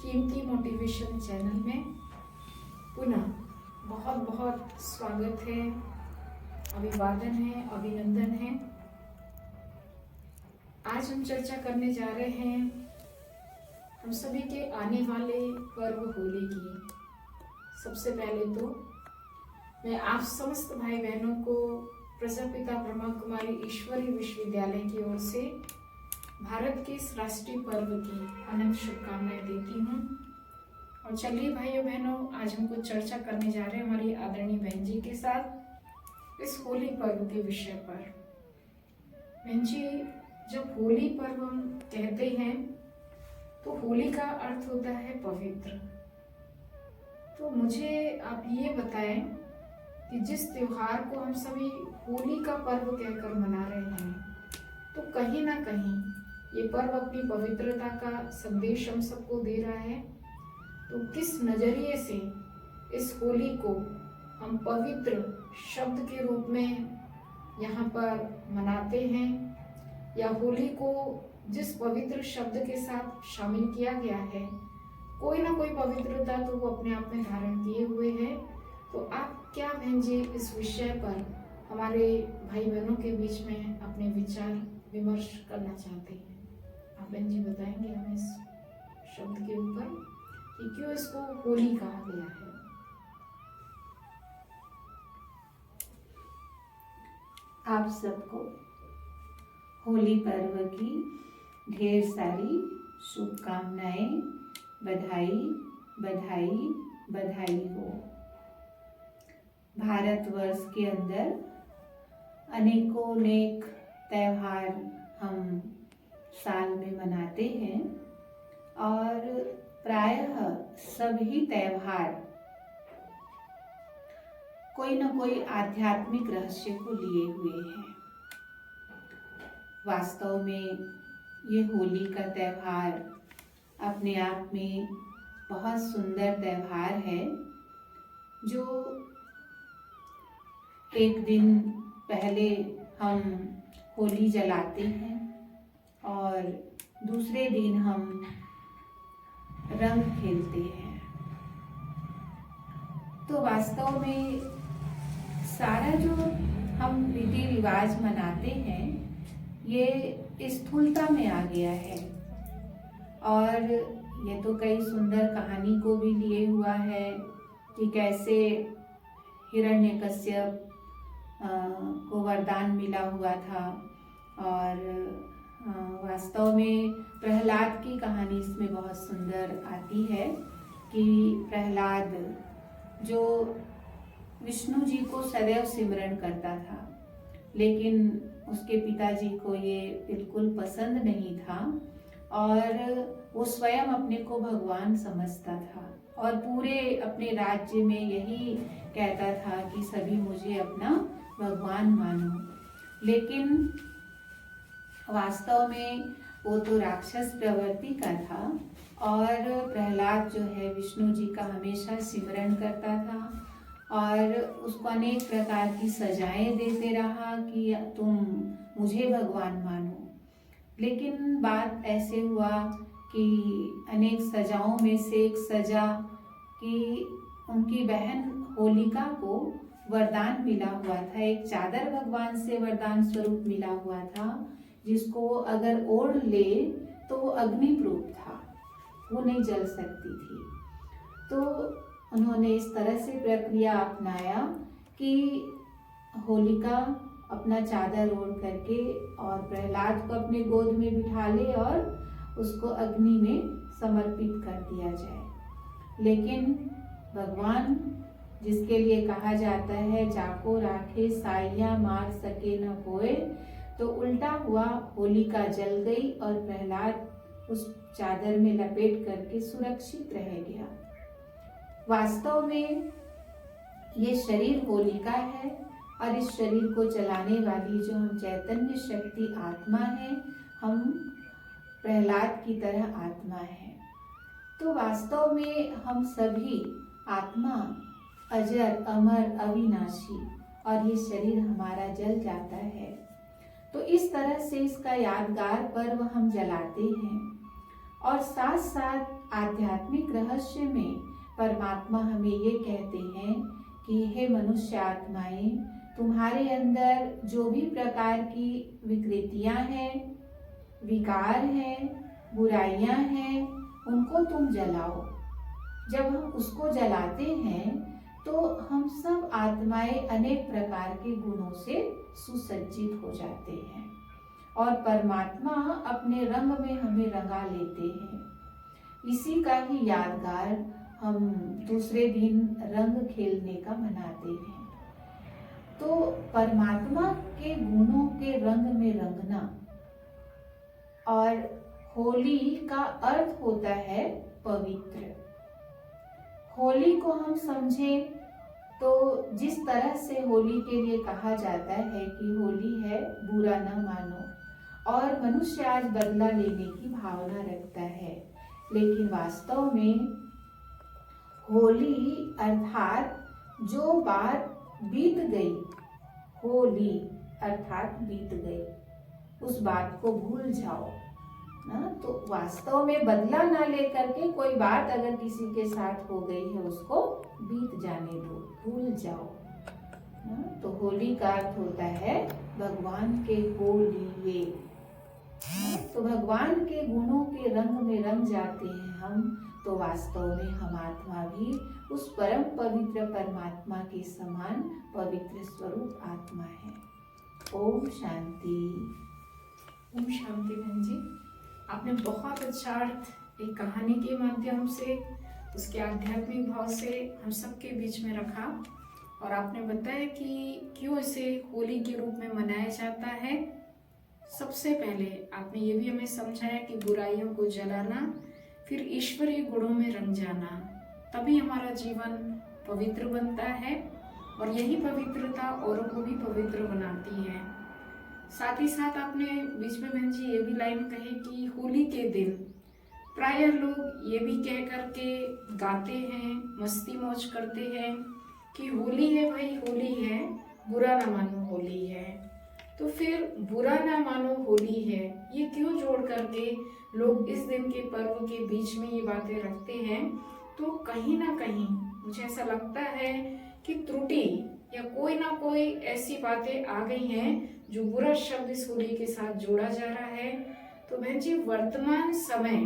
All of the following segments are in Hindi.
कीमती मोटिवेशन चैनल में पुनः बहुत बहुत स्वागत है, अभिवादन है, अभिनंदन है। आज हम चर्चा करने जा रहे हैं हम सभी के आने वाले पर्व होली की। सबसे पहले तो मैं आप समस्त भाई बहनों को प्रजापिता ब्रह्मा कुमारी ईश्वरी विश्वविद्यालय की ओर से भारत के इस राष्ट्रीय पर्व की अनंत शुभकामनाएं देती हूँ। और चलिए भाइयों बहनों, आज हम कुछ चर्चा करने जा रहे हैं हमारी आदरणीय बहन जी के साथ इस होली पर्व के विषय पर। बहन जी, जब होली पर्व हम कहते हैं तो होली का अर्थ होता है पवित्र। तो मुझे आप ये बताएं कि जिस त्योहार को हम सभी होली का पर्व कहकर मना रहे हैं, तो कहीं ना कहीं ये पर्व अपनी पवित्रता का संदेश हम सबको दे रहा है। तो किस नजरिए से इस होली को हम पवित्र शब्द के रूप में यहाँ पर मनाते हैं, या होली को जिस पवित्र शब्द के साथ शामिल किया गया है, कोई ना कोई पवित्रता तो वो अपने आप में धारण किए हुए है। तो आप क्या बहन जी इस विषय पर हमारे भाई बहनों के बीच में अपने विचार विमर्श करना चाहते हैं? आप बहन जी बताएंगे हमें इस शब्द के ऊपर कि क्यों इसको होली कहा गया है? आप सबको होली पर्व की ढेर सारी शुभकामनाएं, बधाई बधाई बधाई हो। भारतवर्ष के अंदर अनेकों अनेक त्योहार हम साल में मनाते हैं और प्रायः सभी त्योहार कोई न कोई आध्यात्मिक रहस्य को लिए हुए हैं। वास्तव में ये होली का त्योहार अपने आप में बहुत सुंदर त्योहार है, जो एक दिन पहले हम होली जलाते हैं और दूसरे दिन हम रंग खेलते हैं। तो वास्तव में सारा जो हम रीति रिवाज मनाते हैं ये स्थूलता में आ गया है, और ये तो कई सुंदर कहानी को भी लिए हुआ है कि कैसे हिरण्यकश्यप को वरदान मिला हुआ था। और वास्तव में प्रहलाद की कहानी इसमें बहुत सुंदर आती है कि प्रहलाद जो विष्णु जी को सदैव सिमरन करता था, लेकिन उसके पिताजी को ये बिल्कुल पसंद नहीं था और वो स्वयं अपने को भगवान समझता था और पूरे अपने राज्य में यही कहता था कि सभी मुझे अपना भगवान मानो। लेकिन वास्तव में वो तो राक्षस प्रवृत्ति का था और प्रहलाद जो है विष्णु जी का हमेशा सिमरन करता था और उसको अनेक प्रकार की सजाएं देते रहा कि तुम मुझे भगवान मानो। लेकिन बात ऐसे हुआ कि अनेक सजाओं में से एक सजा कि उनकी बहन होलिका को वरदान मिला हुआ था, एक चादर भगवान से वरदान स्वरूप मिला हुआ था, जिसको अगर ओढ़ ले तो वो अग्नि प्रूफ था, वो नहीं जल सकती थी। तो उन्होंने इस तरह से प्रक्रिया अपनाया कि होलिका अपना चादर ओढ़ करके और प्रहलाद को अपने गोद में बिठा ले और उसको अग्नि में समर्पित कर दिया जाए। लेकिन भगवान जिसके लिए कहा जाता है जाको राखे साइया मार सके न कोई, तो उल्टा हुआ, होलिका जल गई और प्रहलाद उस चादर में लपेट करके सुरक्षित रह गया। वास्तव में ये शरीर होलिका है और इस शरीर को चलाने वाली जो हम चैतन्य शक्ति आत्मा है, हम प्रहलाद की तरह आत्मा है। तो वास्तव में हम सभी आत्मा अजर अमर अविनाशी और ये शरीर हमारा जल जाता है। तो इस तरह से इसका यादगार पर्व हम जलाते हैं और साथ साथ आध्यात्मिक रहस्य में परमात्मा हमें ये कहते हैं कि हे मनुष्य आत्माएं, तुम्हारे अंदर जो भी प्रकार की विकृतियां हैं, विकार हैं, बुराइयां हैं, उनको तुम जलाओ। जब हम उसको जलाते हैं तो हम सब आत्माएं अनेक प्रकार के गुणों से सुसज्जित हो जाते हैं और परमात्मा अपने रंग में हमें रंगा लेते हैं। इसी का ही यादगार हम दूसरे दिन रंग खेलने का मनाते हैं। तो परमात्मा के गुणों के रंग में रंगना, और होली का अर्थ होता है पवित्र। होली को हम समझें तो जिस तरह से होली के लिए कहा जाता है कि होली है बुरा न मानो, और मनुष्य आज बदला लेने की भावना रखता है, लेकिन वास्तव में होली अर्थात जो बात बीत गई, होली अर्थात बीत गई, उस बात को भूल जाओ ना। तो वास्तव में बदला ना लेकर के कोई बात अगर किसी के साथ हो गई है उसको बीत जाने दो, भूल जाओ ना। तो होली का अर्थ होता है भगवान के हो लिए। तो भगवान के गुणों के रंग में रंग जाते हैं हम, तो वास्तव में हम आत्मा भी उस परम पवित्र परमात्मा के समान पवित्र स्वरूप आत्मा है। ओम शांति। ओम शांति। बहन जी, आपने बहुत अच्छा अर्थ एक कहानी के माध्यम से, उसके आध्यात्मिक भाव से हम सबके बीच में रखा, और आपने बताया कि क्यों इसे होली के रूप में मनाया जाता है। सबसे पहले आपने ये भी हमें समझाया कि बुराइयों को जलाना, फिर ईश्वरीय गुणों में रंग जाना, तभी हमारा जीवन पवित्र बनता है, और यही पवित्रता औरों को भी पवित्र बनाती है। साथ ही साथ आपने बीच में बहन जी ये भी लाइन कही कि होली के दिन प्राय लोग ये भी कह करके गाते हैं, मस्ती मौज करते हैं कि होली है भाई, होली है, बुरा ना मानो होली है। तो फिर बुरा ना मानो होली है, ये क्यों जोड़ करके लोग इस दिन के पर्व के बीच में ये बातें रखते हैं। तो कहीं ना कहीं मुझे ऐसा लगता है कि त्रुटि या कोई ना कोई ऐसी बातें आ गई हैं जो बुरा शब्द इस होली के साथ जोड़ा जा रहा है। तो बहन जी, वर्तमान समय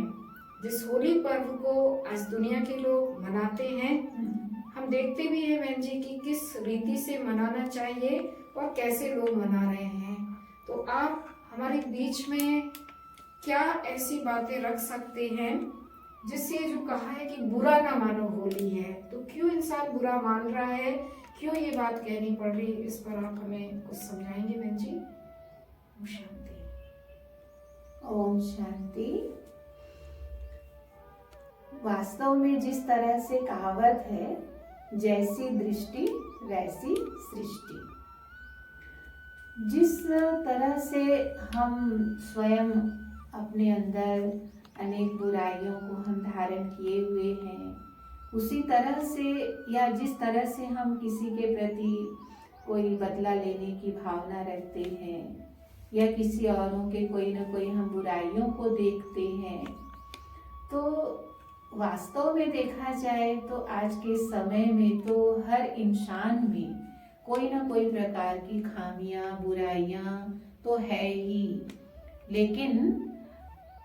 जिस होली पर्व को आज दुनिया के लोग मनाते हैं, हम देखते भी हैं बहन जी कि किस रीति से मनाना चाहिए और कैसे लोग मना रहे हैं। तो आप हमारे बीच में क्या ऐसी बातें रख सकते हैं जिससे जो कहा है कि बुरा ना मानो होली है, तो क्यों इंसान बुरा मान रहा है, क्यों ये बात कहनी पड़ रही है, इस पर आप हमें कुछ समझाएंगे बहन जी। ओम शांति। ओम शांति। वास्तव में जिस तरह से कहावत है, जैसी दृष्टि वैसी सृष्टि, जिस तरह से हम स्वयं अपने अंदर अनेक बुराइयों को हम धारण किए हुए हैं, उसी तरह से या जिस तरह से हम किसी के प्रति कोई बदला लेने की भावना रखते हैं या किसी औरों के कोई ना कोई हम बुराइयों को देखते हैं, तो वास्तव में देखा जाए तो आज के समय में तो हर इंसान में कोई ना कोई प्रकार की खामियां, बुराइयां तो है ही। लेकिन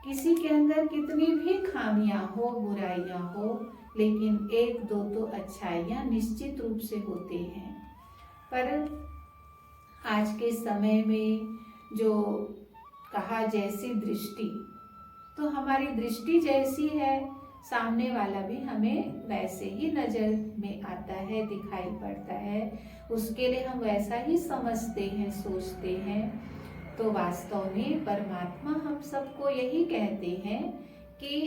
किसी के अंदर कितनी भी खामियां हो, बुराइयां हो, लेकिन एक दो तो अच्छाइयां निश्चित रूप से होते हैं। पर आज के समय में जो कहा जैसी दृष्टि, तो हमारी दृष्टि जैसी है, सामने वाला भी हमें वैसे ही नजर में आता है, दिखाई पड़ता है, उसके लिए हम वैसा ही समझते हैं, सोचते हैं। तो वास्तव में परमात्मा हम सबको यही कहते हैं कि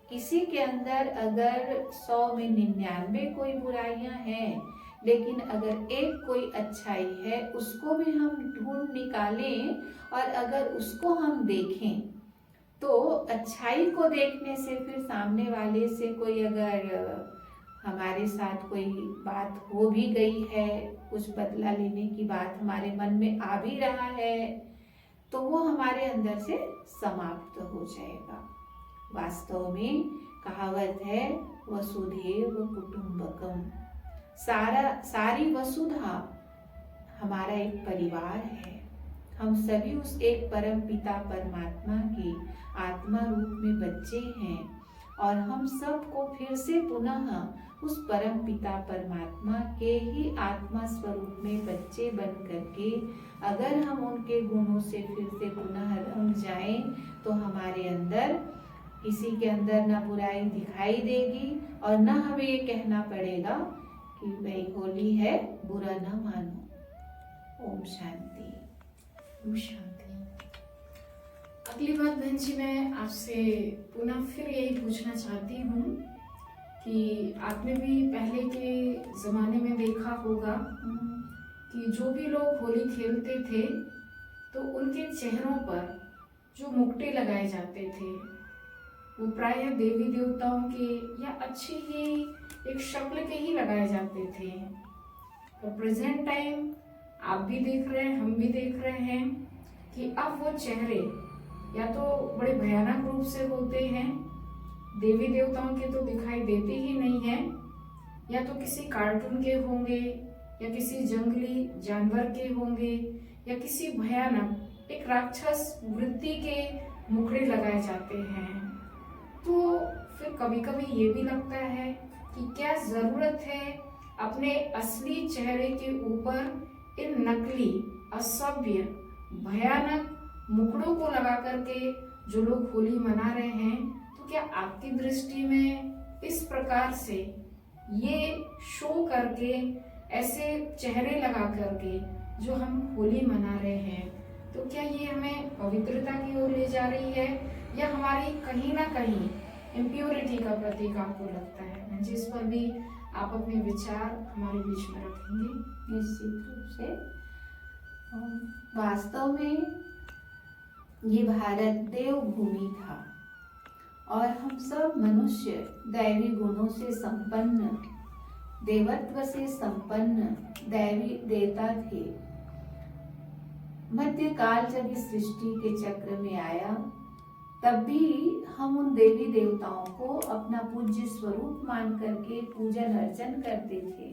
किसी के अंदर अगर 100 में 99 कोई बुराइयां हैं, लेकिन अगर एक कोई अच्छाई है, उसको भी हम ढूंढ निकालें और अगर उसको हम देखें, तो अच्छाई को देखने से फिर सामने वाले से कोई अगर हमारे साथ कोई बात हो भी गई है, कुछ बदला लेने की बात हमारे मन में आ भी रहा है, तो वो हमारे अंदर से समाप्त हो जाएगा। वास्तव में कहावत है वसुधैव कुटुंबकम, सारी वसुधा हमारा एक परिवार है। हम सभी उस एक परम पिता परमात्मा के आत्मा रूप में बच्चे हैं और हम सबको फिर से पुनः उस परम पिता परमात्मा के ही आत्मा स्वरूप में बच्चे बन करके अगर हम उनके गुणों से फिर से पुनः रंग जाएं तो हमारे अंदर किसी के अंदर न बुराई दिखाई देगी और न हमें ये कहना पड़ेगा कि भाई होली है, बुरा न मानो। ओम शांति। ओम शांति। अगली बात बहन जी, मैं आपसे पुनः फिर यही पूछना चाहती हूँ कि आपने भी पहले के ज़माने में देखा होगा कि जो भी लोग होली खेलते थे तो उनके चेहरों पर जो मुकुटे लगाए जाते थे वो प्रायः देवी देवताओं के या अच्छी ही एक शक्ल के ही लगाए जाते थे। और प्रेजेंट टाइम आप भी देख रहे हैं, हम भी देख रहे हैं कि अब वो चेहरे या तो बड़े भयानक रूप से होते हैं, देवी देवताओं के तो दिखाई देते ही नहीं हैं, या तो किसी कार्टून के होंगे या किसी जंगली जानवर के होंगे या किसी भयानक एक राक्षस वृत्ति के मुखड़े लगाए जाते हैं। तो फिर कभी कभी ये भी लगता है कि क्या जरूरत है अपने असली चेहरे के ऊपर इन नकली असभ्य भयानक मुखड़ों को लगा करके जो लोग होली मना रहे हैं, तो क्या आपकी दृष्टि में इस प्रकार से ये शो करके ऐसे चेहरे लगा करके जो हम होली मना रहे हैं, तो क्या ये हमें पवित्रता की ओर ले जा रही है या हमारी कहीं ना कहीं इम्प्योरिटी का प्रतीक आपको लगता है? जिस पर भी आप अपने विचार हमारे बीच में रखेंगे। निश्चित रूप से वास्तव में ये भारत देव भूमि था और हम सब मनुष्य दैवी गुणों से संपन्न, देवत्व से संपन्न दैवी देवता थे। मध्यकाल जब इस सृष्टि के चक्र में आया तब भी हम उन देवी देवताओं को अपना पूज्य स्वरूप मान करके पूजन अर्चन करते थे।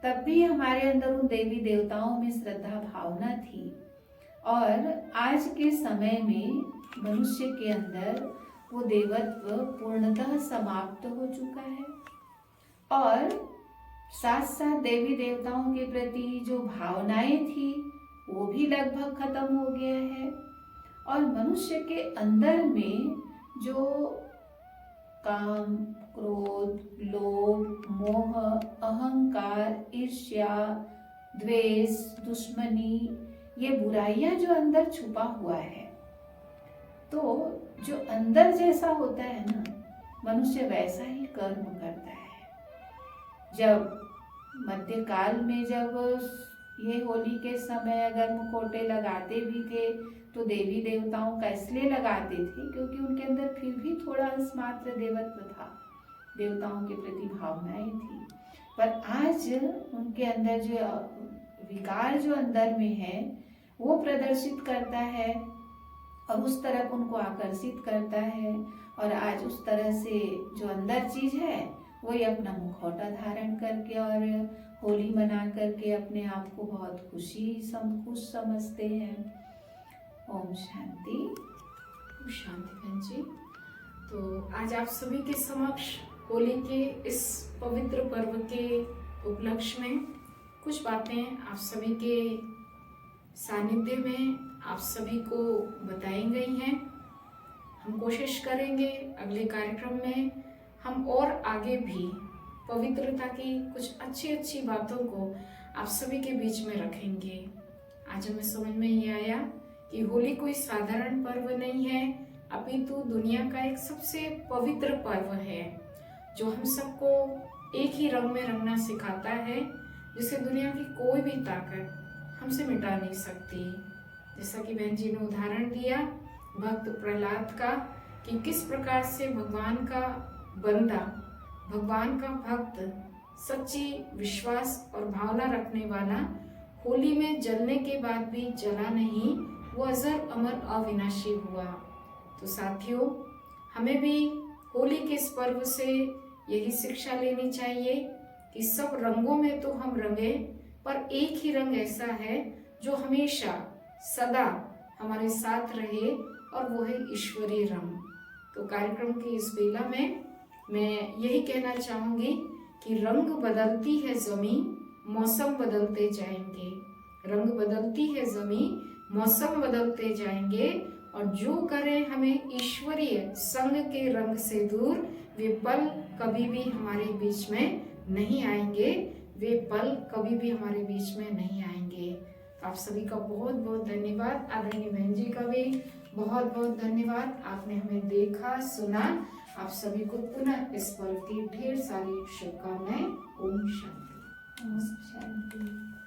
तब भी हमारे अंदर उन देवी देवताओं में श्रद्धा भावना थी और आज के समय में मनुष्य के अंदर वो देवत्व पूर्णतः समाप्त हो चुका है और साथ साथ देवी देवताओं के प्रति जो भावनाएं थी वो भी लगभग खत्म हो गया है और मनुष्य के अंदर में जो काम, क्रोध, लोभ, मोह, अहंकार, ईर्ष्या, द्वेष, दुश्मनी, ये बुराइयां जो अंदर छुपा हुआ है, तो जो अंदर जैसा होता है ना, मनुष्य वैसा ही कर्म करता है। जब मध्यकाल में जब ये होली के समय अगर मुखौटे लगाते भी थे तो देवी देवताओं का इसलिए लगाते थे क्योंकि उनके अंदर फिर भी थोड़ा अंश मात्र देवत्व था, देवताओं के प्रति भावनाएं थी। पर आज उनके अंदर जो विकार जो अंदर में है वो प्रदर्शित करता है और उस तरफ उनको आकर्षित करता है और आज उस तरह से जो अंदर चीज है वही अपना मुखौटा धारण करके और होली मना करके अपने आप को बहुत खुश समझते हैं। ओम शांति। ओम शांति बहन जी। तो आज आप सभी के समक्ष होली के इस पवित्र पर्व के उपलक्ष्य में कुछ बातें आप सभी के सानिध्य में आप सभी को बताई गई हैं। हम कोशिश करेंगे अगले कार्यक्रम में हम और आगे भी पवित्रता की कुछ अच्छी अच्छी बातों को आप सभी के बीच में रखेंगे। आज हमें समझ में ये आया कि होली कोई साधारण पर्व नहीं है, अपितु दुनिया का एक सबसे पवित्र पर्व है जो हम सबको एक ही रंग में रंगना सिखाता है, जिसे दुनिया की कोई भी ताकत हमसे मिटा नहीं सकती। जैसा कि बहन जी ने उदाहरण दिया भक्त प्रहलाद का कि किस प्रकार से भगवान का बंदा, भगवान का भक्त, सच्ची विश्वास और भावना रखने वाला होली में जलने के बाद भी जला नहीं, वो अजर अमर अविनाशी हुआ। तो साथियों, हमें भी होली के इस पर्व से यही शिक्षा लेनी चाहिए कि सब रंगों में तो हम रंगे, पर एक ही रंग ऐसा है जो हमेशा सदा हमारे साथ रहे, और वो है ईश्वरीय रंग। तो कार्यक्रम की इस बेला में मैं यही कहना चाहूंगी कि रंग बदलती है जमीन, मौसम बदलते जाएंगे। रंग बदलती है जमीन, मौसम बदलते जाएंगे, और जो करें हमें ईश्वरीय संग के रंग से दूर, वे पल कभी भी हमारे बीच में नहीं आएंगे, वे पल कभी भी हमारे बीच में नहीं आएंगे। तो आप सभी का बहुत बहुत धन्यवाद। आदरणीय बहन जी का भी बहुत बहुत धन्यवाद। आपने हमें देखा, सुना। आप सभी को पुनः इस पर्व की ढेर सारी शुभकामनाएं। ओम शांति। ओम शांति।